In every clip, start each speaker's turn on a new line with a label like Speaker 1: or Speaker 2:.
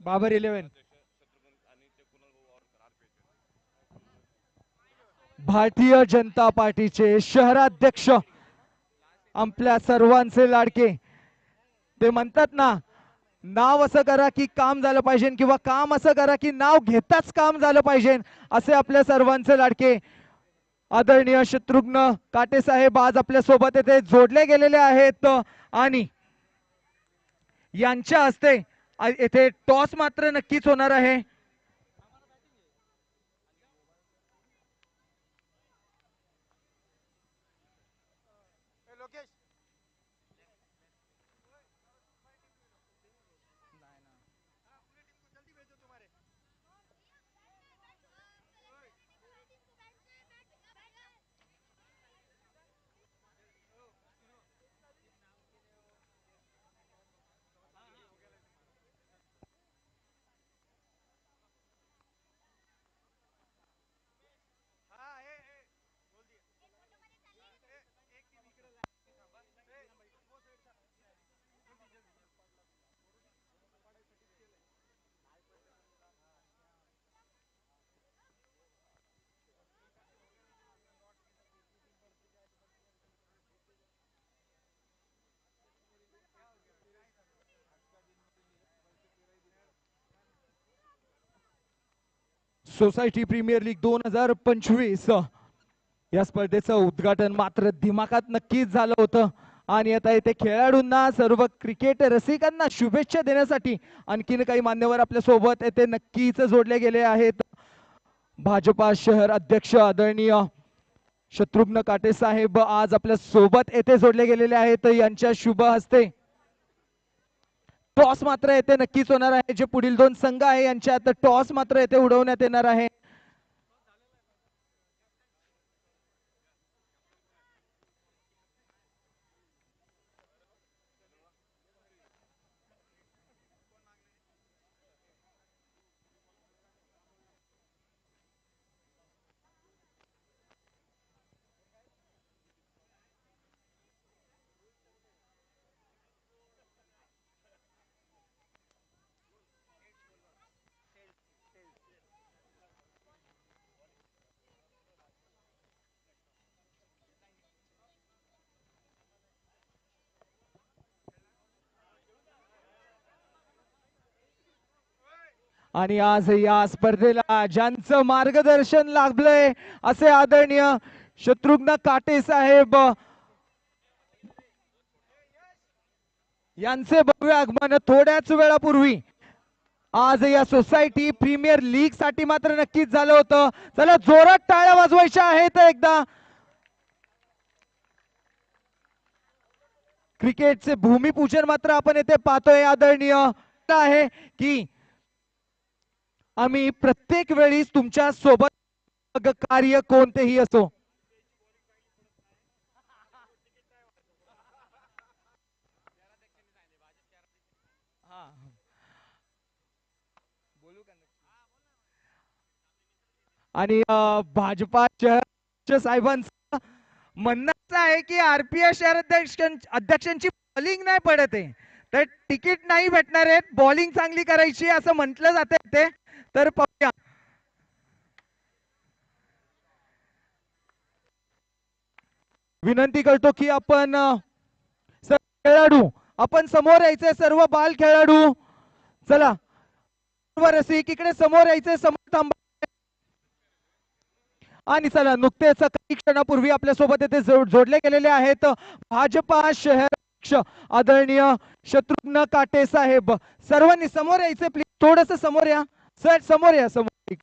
Speaker 1: बाबर 11 भारतीय जनता पार्टीचे शहराध्यक्ष आपल्या सर्वांचे लाडके ते म्हणतात ना नाव असं करा की काम झालं पाहिजे किंवा काम असं करा की नाव घेताच काम झालं पाहिजे असे आपल्या सर्वांचे लाडके आदरणीय शत्रुघ्न काटे साहेब आज आपल्या सोबत येथे जोडले गेलेले आहेत आणि यांच्या हस्ते येथे टॉस मात्र नक्कीच होणार आहे। सोसायटी प्रीमियर लीग 2025 या स्पर्धेचं उद्घाटन मात्र दिमाखात नक्कीच झालं होतं आणि आता इथे खेळाडूंना सर्व क्रिकेट रसिकांना शुभेच्छा देण्यासाठी आणखीन काही मान्यवर आपल्या सोबत येथे नक्कीच जोडले गेले आहेत। भाजपा शहर अध्यक्ष आदरणीय शत्रुघ्न काटे साहेब आज आपल्या सोबत येथे जोडले गेलेले आहेत। यांच्या शुभ हस्ते टॉस मात्र येथे नक्कीच होणार आहे। जे पुढील दोन संघ आहे यांच्यात टॉस मात्र येथे उडवण्यात येणार आहे। आणि आज या स्पर्धेला ज्यांचं मार्गदर्शन लाभलंय असे आदरणीय शत्रुघ्न काटे साहेब यांचे भव्य आगमन थोड्याच वेळापूर्वी आज या सोसायटी प्रीमियर लीग साठी मात्र नक्कीच झालं होतं। चला जोरात टाळ्या वाजवायच्या आहेत एकदा। क्रिकेटचे भूमिपूजन मात्र आपण येथे पाहतोय आदरणीय आहे की आम्ही प्रत्येक वेळी तुमच्या सोबत कार्य कोणतेही असो। आणि भाजपा शहर साहेबांचं म्हणणं आहे की आरपीएस शहर अध्यक्षांची बॉलिंग नाही पडत आहे तर तिकीट नाही भेटणार आहेत, बॉलिंग चांगली करायची असं म्हटलं जाते ते। तर पाहूया विनंती करतो की आपण खेळाडू आपण समोर यायचे, सर्व बाल खेळाडू चला रसिक इकडे समोर यायचे, समोर थांबा। आणि चला नुकतेच काही क्षणापूर्वी आपल्या सोबत येथे जोडले गेलेले आहेत भाजपा शहर आदरणीय शत्रुघ्न काटे साहेब। सर्वांनी समोर यायचे प्लीज, थोडस समोर या सर, समोर या समोर।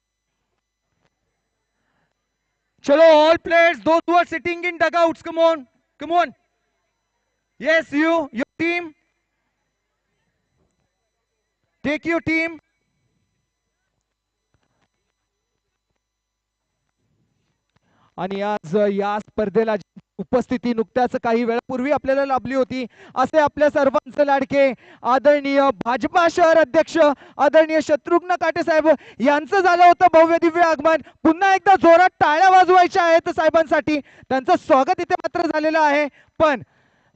Speaker 1: चलो all players those who are sitting in dugouts come on come on. Yes you your team take your team. आणि आज या स्पर्धेला उपस्थिती नुकत्याच काही वेळापूर्वी आपल्याला लाभली होती असे आपल्या सर्वांचे लाडके आदरणीय भाजपा शहर अध्यक्ष आदरणीय शत्रुघ्न काटे साहेब यांचं झालं होतं भव्य दिव्य आगमन। पुन्हा एकदा जोरात टाळ्या वाजवायच्या आहेत साहेबांसाठी, त्यांचं स्वागत इथे मात्र झालेलं आहे। पण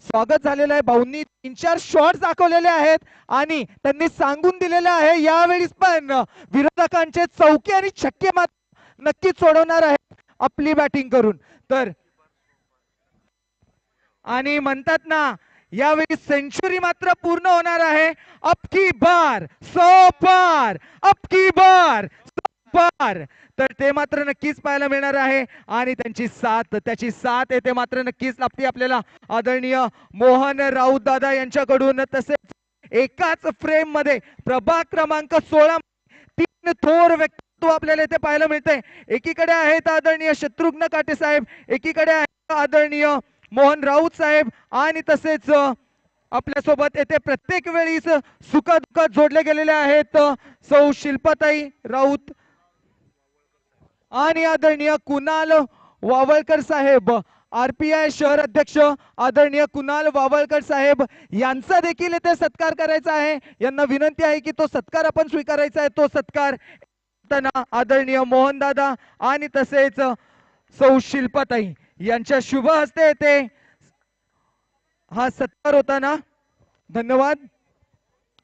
Speaker 1: स्वागत झालेलं आहे. भाऊंनी 3-4 शॉट्स दाखवलेले आहेत आणि त्यांनी सांगून दिलेलं आहे यावेळेस पण विरोधकांचे चौके आणि छक्के मात्र नक्कीच सोडवणार आहेत आपली बॅटिंग करून. तर आणि म्हणतात ना यावेळी सेंचुरी मात्र पूर्ण होणार आहे. अब की बार 100 पार, अब की बार 100 पार. तर ते मात्र नक्कीच पाहायला मिळणार आहे आणि त्याची साथ येते मात्र नक्कीच लाभते आपल्याला आदरणीय मोहन राऊत दादा यांच्याकडून. तसेच एकाच फ्रेम मध्ये प्रभाग क्रमांक 16 तीन थोर व्यक्तित्व आपल्याला इथे पाहायला मिळते. एकीकडे आहेत आदरणीय शत्रुघ्न काटे साहेब, एकीकडे आहेत आदरणीय मोहन राऊत साहेब आणि तसेच आपल्या सोबत येथे प्रत्येक वेळीच सुखदुःखात जोडले गेलेले आहेत सौ शिल्पाताई राऊत आणि आदरणीय कुणाल वावळकर साहेब, आरपीआय शहर अध्यक्ष आदरणीय कुणाल वावळकर साहेब यांचा देखील इथे सत्कार करायचा आहे. यांना विनंती आहे की तो सत्कार आपण स्वीकारायचा आहे. तो सत्कार आदरणीय मोहन दादा आणि तसेच सौ शिल्पाताई यांच्या शुभ हस्ते येते हा सत्कार होताना. धन्यवाद.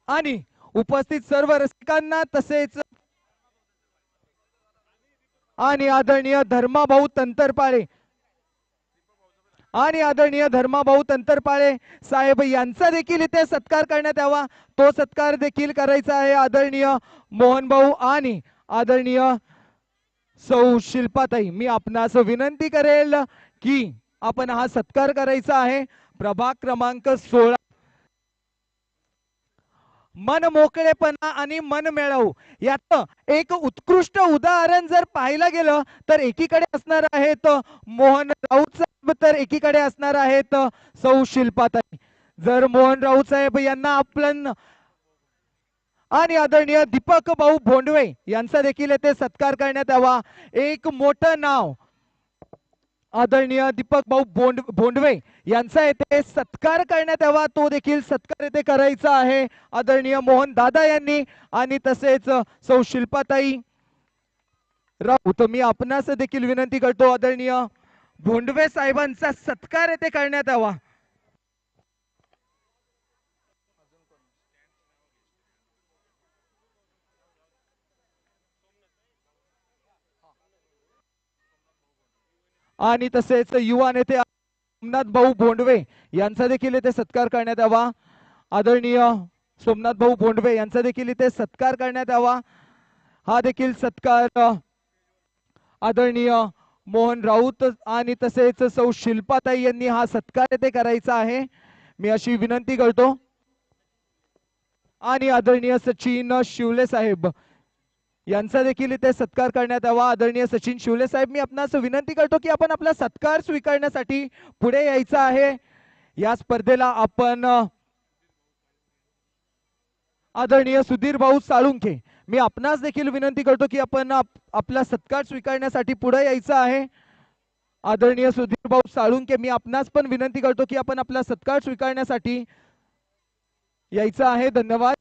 Speaker 1: आणि उपस्थित सर्व रसिकांना तसेच आणि आदरणीय धर्माभाऊ तंतरपाळे आणि आदरणीय धर्माभाऊ तंतरपाळे साहेब यांचा देखील इथे सत्कार करण्यात यावा. तो सत्कार देखील करायचा आहे आदरणीय मोहन भाऊ आणि आदरणीय सौ शिल्पाताई. मी आपणास विनंती करेल की आपण हा सत्कार करायचा आहे. प्रभाग क्रमांक 16 मन मोकळेपणा आणि मन मिळवू याचं एक उत्कृष्ट उदाहरण जर पाहायला गेलं तर एकीकडे असणार आहेत मोहन राऊत साहेब, तर एकीकडे असणार आहेत सौ शिल्पाताई. जर मोहन राऊत साहेब यांना आपण आणि आदरणीय दीपक भाऊ भोंडवे यांचा देखील येथे सत्कार करण्यात यावा. एक मोठं नाव आदरणीय दीपक भाऊ भोंडवे यांचा येथे सत्कार करण्यात यावा. तो देखील सत्कार येथे करायचा आहे आदरणीय मोहन दादा यांनी आणि तसेच सौ शिल्पाताई राऊत. मी आपणास देखील विनंती करतो आदरणीय भोंडवे साहेबांचा सत्कार येथे करण्यात यावा. आणि तसेच युवा नेते सोमनाथ भाऊ भोंडवे यांचा देखील इथे सत्कार करण्यात यावा. आदरणीय सोमनाथ भाऊ भोंडवे यांचा देखील इथे सत्कार करण्यात यावा. हा देखील सत्कार आदरणीय मोहन राऊत आणि तसेच सौ शिल्पाताई यांनी हा सत्कार इथे करायचा आहे. मी अशी विनंती करतो. आणि आदरणीय सचिन शिवले साहेब यांचा देखील इथे सत्कार करण्यात यावा. आदरणीय सचिन शिवले साहेब, मी आपणास विनंती करतो की आपण आपला सत्कार स्वीकारण्यासाठी पुढे यायचं आहे. या स्पर्धेला आपण आदरणीय सुधीर भाऊ साळुंखे, मी आपणास देखील विनंती करतो की आपण आपला सत्कार स्वीकारण्यासाठी पुढे यायचं आहे. आदरणीय सुधीर भाऊ साळुंखे, मी आपणास पण विनंती करतो की आपण आपला सत्कार स्वीकारण्यासाठी यायचं आहे. धन्यवाद.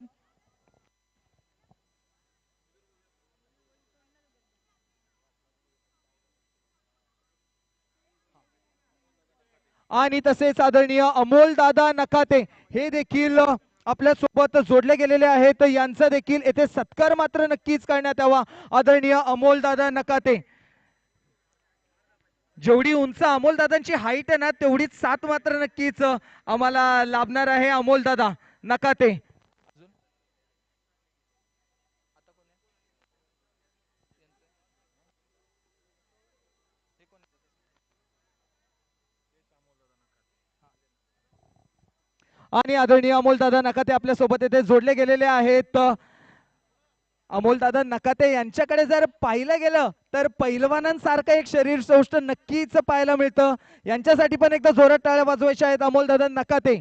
Speaker 1: आणि तसेच आदरणीय अमोल दादा नकाते हे देखील आपल्या सोबत जोडले गेलेले आहेत. यांचा देखील येथे सत्कार मात्र नक्कीच करण्यात यावा. आदरणीय अमोल दादा नकाते, जेवढी उंच अमोल दादांची हाईट आहे ना तेवढीच साथ मात्र नक्कीच आम्हाला लाभणार आहे. अमोल दादा नकाते. आणि आदरणीय अमोलदादा नकाते आपल्या सोबत येथे जोडले गेलेले आहेत. अमोलदादा नकाते यांच्याकडे जर पाहिलं गेलं तर पैलवानांसारखं एक शरीर सौष्ठ नक्कीच पाहायला मिळतं. यांच्यासाठी पण एकदा जोरात टाळ्या वाजवायच्या आहेत अमोलदादा नकाते.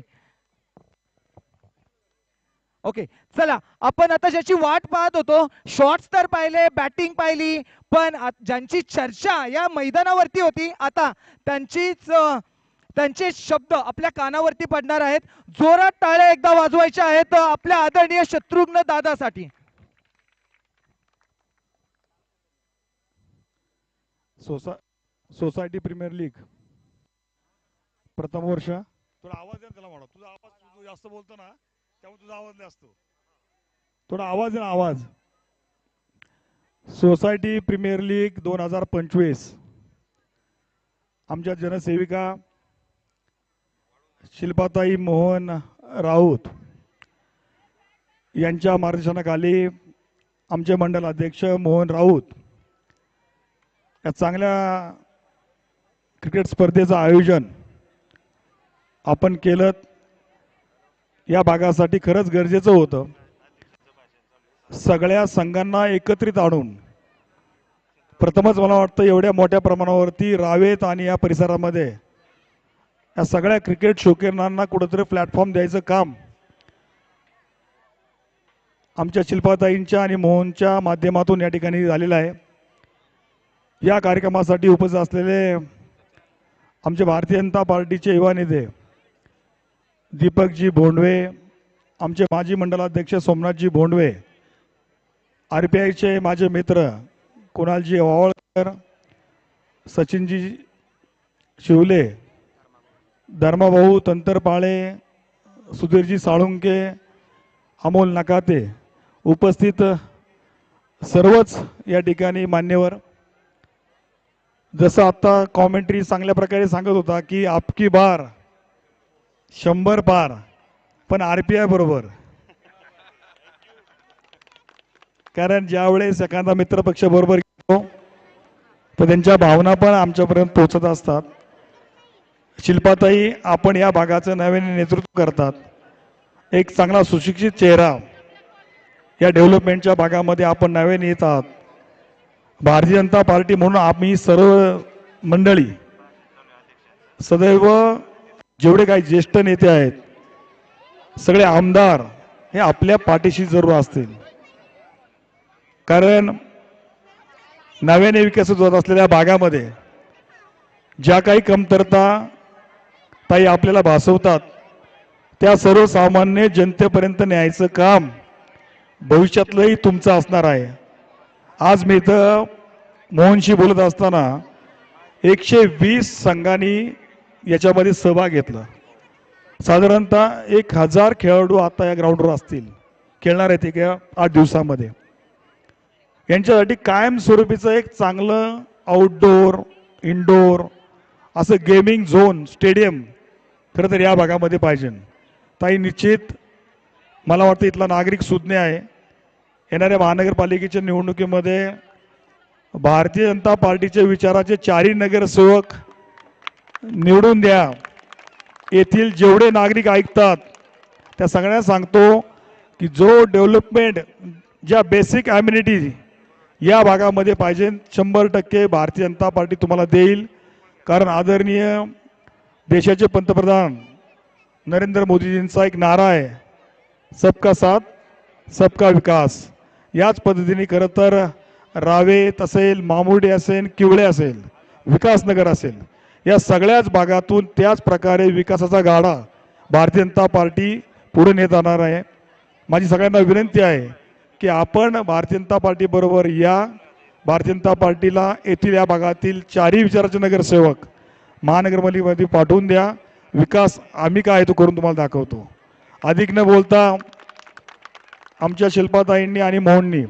Speaker 1: ओके, चला आपण आता ज्याची वाट पाहत होतो, शॉट्स तर पाहिले, बॅटिंग पाहिली, पण ज्यांची चर्चा या मैदानावरती होती आता त्यांचे शब्द आपल्या कानावरती पडणार आहेत. जोरात टाळ्या एकदा वाजवायच्या आहेत आपल्या आदरणीय शत्रुघ्न दादासाठी.
Speaker 2: सोसायटी प्रीमियर लीग प्रथम वर्ष थोडा आवाज दे ना त्याला म्हणा. तुझा आवाज तू जास्त बोलतो ना त्यामुळे तुझा आवाज नाही असतो. थोडा आवाज दे ना आवाज. सोसायटी प्रीमियर लीग 2025 आमच्या जनसेविका शिल्पाताई मोहन राऊत यांच्या मार्गदर्शनाखाली आमचे मंडल अध्यक्ष मोहन राऊत या चांगल्या क्रिकेट स्पर्धेचं आयोजन आपण केलं. या भागासाठी खरंच गरजेचं होतं. सगळ्या संघांना एकत्रित आणून प्रथमच मला वाटतं एवढ्या मोठ्या प्रमाणावरती रावेत आणि या परिसरामध्ये या सगळ्या क्रिकेट शौकीनांना कुठेतरी प्लॅटफॉर्म द्यायचं काम आमच्या शिल्पाताईंच्या आणि मोहनच्या माध्यमातून या ठिकाणी झालेलं आहे. या कार्यक्रमासाठी उपस्थित असलेले आमचे भारतीय जनता पार्टीचे युवा नेते दीपकजी भोंडवे, आमचे माजी मंडलाध्यक्ष सोमनाथजी भोंडवे, RPIचे माझे मित्र कुणालजी वावळकर, सचिनजी शिवले, धर्मभाऊ तंतरपाळे, सुधीरजी साळुंके, अमोल नकाते, उपस्थित सर्वच या ठिकाणी मान्यवर. जसं आता कॉमेंट्री चांगल्या प्रकारे सांगत होता की आपकी बार 100 पार, पण RPI बरोबर. कारण ज्यावेळेस एखादा मित्रपक्ष बरोबर घेतो तर त्यांच्या भावना पण आमच्यापर्यंत पोहोचत असतात. शिल्पाताई आपण या भागाचं नव्याने नेतृत्व करतात. एक चांगला सुशिक्षित चेहरा या डेव्हलपमेंटच्या भागामध्ये आपण नव्याने येत आहात. भारतीय जनता पार्टी म्हणून आम्ही सर्व मंडळी सदैव जेवढे काही ज्येष्ठ नेते आहेत, सगळे आमदार हे आपल्या पाठीशी जरूर असतील. कारण नव्याने विकसित होत असलेल्या भागामध्ये ज्या काही कमतरता ताई आपल्याला भासवतात त्या सर्वसामान्य जनतेपर्यंत न्यायचं काम भविष्यातलंही तुमचं असणार आहे. आज मी इथं मोहनशी बोलत असताना 120 संघांनी याच्यामध्ये सहभाग घेतला. साधारणतः 1000 खेळाडू आता या ग्राउंडवर असतील, खेळणार आहेत एका 8 दिवसामध्ये. यांच्यासाठी कायमस्वरूपीचं एक चांगलं आउटडोर इनडोर असं गेमिंग झोन स्टेडियम खरं तर या भागामध्ये पाहिजे. ताई निश्चित मला वाटतं इथला नागरिक सुज्ञ आहे. येणाऱ्या महानगरपालिकेच्या निवडणुकीमध्ये भारतीय जनता पार्टीच्या विचाराचे 4ही नगरसेवक निवडून द्या. येथील जेवढे नागरिक ऐकतात त्या सगळ्यांना सांगतो की जो डेव्हलपमेंट ज्या बेसिक ॲम्युनिटी या भागामध्ये पाहिजे 100% भारतीय जनता पार्टी तुम्हाला देईल. कारण आदरणीय देशाचे पंतप्रधान नरेंद्र मोदीजींचा एक नारा आहे, सबका साथ सबका विकास. याच पद्धतीने खरं तर रावेत असेल, मामुर्डे असेल, किवळे असेल, विकासनगर असेल, या सगळ्याच भागातून त्याच प्रकारे विकासाचा गाडा भारतीय जनता पार्टी पुढे नेत जाणार आहे. माझी सगळ्यांना विनंती आहे की आपण भारतीय जनता पार्टी बरोबर या. भारतीय जनता पार्टीला येथील या भागातील 4ही विचाराचे नगरसेवक महानगरपालिकेमध्ये पाठवून द्या. विकास आम्ही काय तो करून तुम्हाला दाखवतो. अधिक न बोलता आमच्या शिल्पाताईंनी आणि मोहननी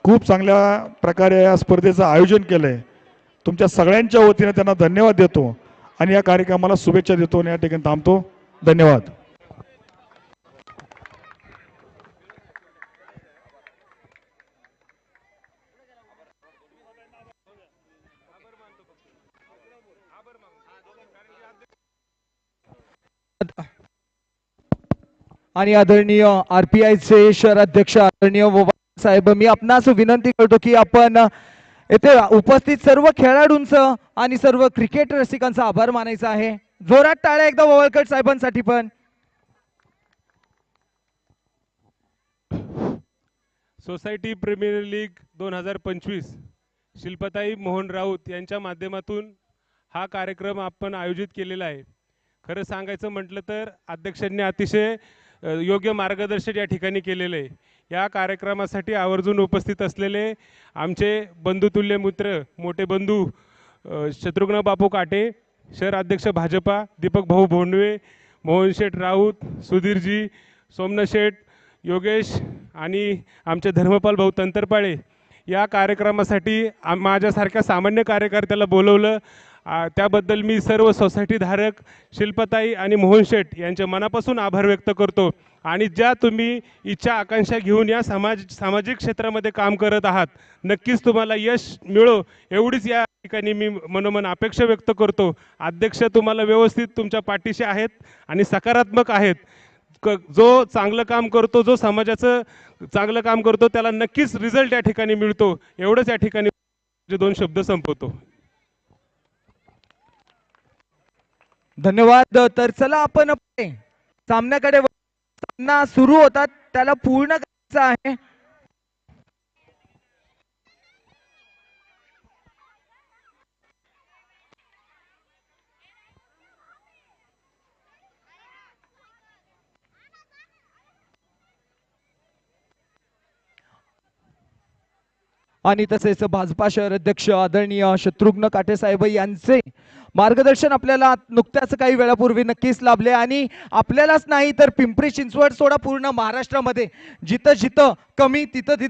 Speaker 2: खूप चांगल्या प्रकारे या स्पर्धेचं आयोजन केलंय. तुमच्या सगळ्यांच्या वतीने त्यांना धन्यवाद देतो आणि या कार्यक्रमाला शुभेच्छा देतो आणि या ठिकाणी थांबतो. धन्यवाद.
Speaker 1: आणि आदरणीय RPIचे शहर अध्यक्ष आदरणीय साहेब, मी आपणास विनंती करतो की आपण येथे उपस्थित सर्व खेळाडूंचं आणि सर्व क्रिकेट रसिकांचा आभार मानायचा आहे. जोरात टाळ्या एकदा वळवळकर साहेबांसाठी पण.
Speaker 3: सोसायटी प्रीमियर लीग 2025 शिल्पाताई मोहन राऊत यांच्या माध्यमातून हा कार्यक्रम आपण आयोजित केलेला आहे. खरं सांगायचं म्हटलं तर अध्यक्षांनी अतिशय योग्य मार्गदर्शन या ठिकाणी केलेले आहे. या कार्यक्रमासाठी आवर्जून उपस्थित असलेले आमचे बंधुतुल्य मित्र मोठे बंधू शत्रुघ्न बापू काटे, शहर अध्यक्ष भाजपा दीपक भाऊ भोंडवे, मोहन शेठ राऊत, सुधीरजी, सोमनाथ शेठ, योगेश आणि आमचे धर्मपाल भाऊ तंतरपाळे या कार्यक्रमासाठी माझ्यासारख्या सामान्य कार्यकर्त्याला बोलवलं. त्याबद्दल मी सर्व सोसायटी धारक शिल्पताई आणि मोहन शेठ यांचे मनापासून आभार व्यक्त करतो. आणि ज्या तुम्ही इच्छा आकांक्षा घेऊन या सामाजिक क्षेत्रामध्ये काम करत आहात, नक्कीच तुम्हाला यश मिळो एवढीच या ठिकाणी मी मनोमन अपेक्षा व्यक्त करतो. अध्यक्ष तुम्हाला व्यवस्थित तुमच्या पाठीशी आहेत आणि सकारात्मक आहेत. जो चांगलं काम करतो, जो समाजाचं चांगलं काम करतो, त्याला नक्कीच रिझल्ट या ठिकाणी मिळतो. एवढंच या ठिकाणी दोन शब्द संपवतो.
Speaker 1: धन्यवाद. तर चला आपण सामन्याकडे सामना सुरू होतात त्याला पूर्ण करायचं आहे. आणि तसेच भाजपा शहर अध्यक्ष आदरणीय शत्रुघ्न काटे साहेब यांचे मार्गदर्शन आपल्याला नुकत्याच काही वेळापूर्वी नक्कीच लाभले. आणि आपल्यालाच नाही तर पिंपरी चिंचवड सोडा पूर्ण महाराष्ट्रामध्ये जिथं जिथं कमी तिथं